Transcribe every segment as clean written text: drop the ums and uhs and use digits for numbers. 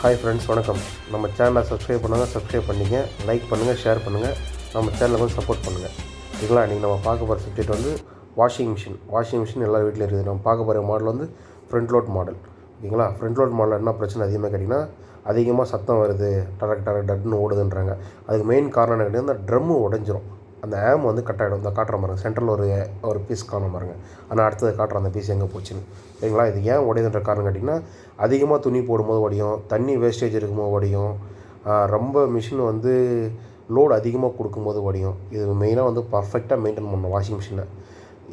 Hi friends, வணக்கம். நம்ம சேனலை சப்ஸ்கிரைப் பண்ணிங்க, லைக் பண்ணுங்கள், ஷேர் பண்ணுங்கள். நம்ம சேனலை கொஞ்சம் சப்போர்ட் பண்ணுங்கள். சரிங்களா? இன்றைக்கி நம்ம பார்க்க போகிற சப்ஜெக்ட் வந்து வாஷிங் மிஷின் எல்லா வீட்டில் இருக்குது. நம்ம பார்க்க போகிற மாடல் வந்து ஃப்ரண்ட் லோட் மாடல். ஓகேங்களா? ஃப்ரண்ட் லோட் மாடல் என்ன பிரச்சனை அதிகமாக கேட்டிங்கன்னா, அதிகமாக சத்தம் வருது, டரக் டட்னு ஓடுதுன்றாங்க. அதுக்கு மெயின் காரணம் என்ன கேட்டிங்கன்னா, அந்த ட்ரம்மு உடஞ்சிரும். அந்த ஆம் வந்து கட் ஆகிடும். இந்த காட்டுற பாருங்க, சென்ட்ரல் ஒரு பீஸ் காணும் பாருங்க. ஆனால் அடுத்தது காட்டுற அந்த பீஸ் எங்கே போச்சுன்னு. சரிங்களா? இது ஏன் உடையுதுன்ற காரணம் கேட்டிங்கன்னா, அதிகமாக துணி போடும்போது உடையும், தண்ணி வேஸ்டேஜ் இருக்கும்போது உடையும், ரொம்ப மிஷின் வந்து லோடு அதிகமாக கொடுக்கும்போது உடையும். இது மெயினாக வந்து பர்ஃபெக்டாக மெயின்டைன் பண்ணணும் வாஷிங் மிஷினை.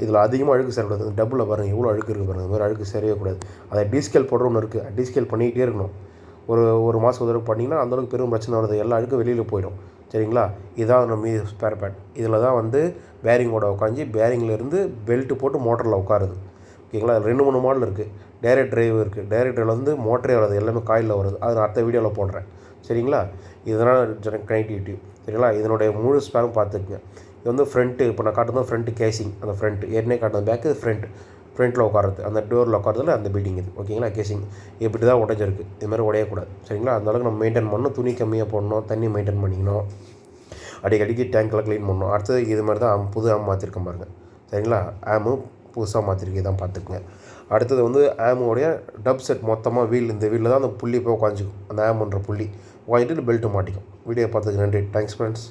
இதில் அதிகமாக அழுக்கு சேரக்கூடாது. டபுளில் பாருங்கள் எவ்வளோ அழுக்கு இருக்குது பாருங்கள். இந்த மாதிரி அழுக்கு சேரவே கூடாது. அதை டீஸ்கேல் போடுற ஒன்று இருக்குது. டீஸ்கேல் பண்ணிக்கிட்டே இருக்கணும். ஒரு மாதம் ஒரு தடவை பண்ணிங்கன்னா அந்தளவுக்கு பெரும் பிரச்சனை வருது. எல்லா அழுக்கும் வெளியில் போயிடும். சரிங்களா? இதுதான் நம்ம ஸ்பேர் பேட். இதில் தான் வந்து பேரிங்கோட உட்காந்து பேரிங்லேருந்து பெல்ட்டு போட்டு மோட்டரில் உட்காருது. ஓகேங்களா? 2-3 மாடல் இருக்குது. டைரக்ட் டிரைவ் இருக்குது. டைரக்ட் டிரைவில் வந்து மோட்டரே வராது, எல்லாமே காயிலில் வருது. அது நான் அடுத்த வீடியோவில் போடுறேன். சரிங்களா? இதனால் கனெக்டிவிட்டி. சரிங்களா? இதனுடைய முழு ஸ்பேரும் பார்த்துக்குங்க. இது வந்து ஃப்ரண்ட்டு, இப்போ நான் காட்டுறது ஃப்ரண்ட்டு கேசிங். அந்த ஃப்ரண்ட்டு ஏற்கனவே காட்டுறது பேக்கு, ஃப்ரண்ட்டில் உட்காருது. அந்த டோரில் உட்காரதில் அந்த பீட்டிங் இது. ஓகேங்களா? கேசிங் இப்படி தான் உடைஞ்சிருக்கு. இதுமாதிரி உடையக்கூடாது. சரிங்களா? அந்தளவுக்கு நம்ம மெயின்டைன் பண்ணணும். துணி கம்மியாக போடணும், தண்ணி மெயின்டைன் பண்ணிக்கணும், அடிக்கடிக்கு டேங்க்கெலாம் க்ளீன் பண்ணணும். அடுத்தது இது மாதிரி தான் புது ஆம் மாற்றிருக்கேன் பாருங்கள். சரிங்களா? ஆமு புதுசாக மாற்றிருக்கு, இதான் பார்த்துக்குங்க. அடுத்தது வந்து ஆமோடைய டப் செட் மொத்தமாக இந்த வீலில் தான் அந்த புள்ளி போய் உட்காந்துக்கும். அந்த ஆம்ன்ற புள்ளி உட்காந்துட்டு பெல்ட்டு மாட்டிக்கும். வீடியோ பார்த்ததுக்கு நன்றி. Thanks friends.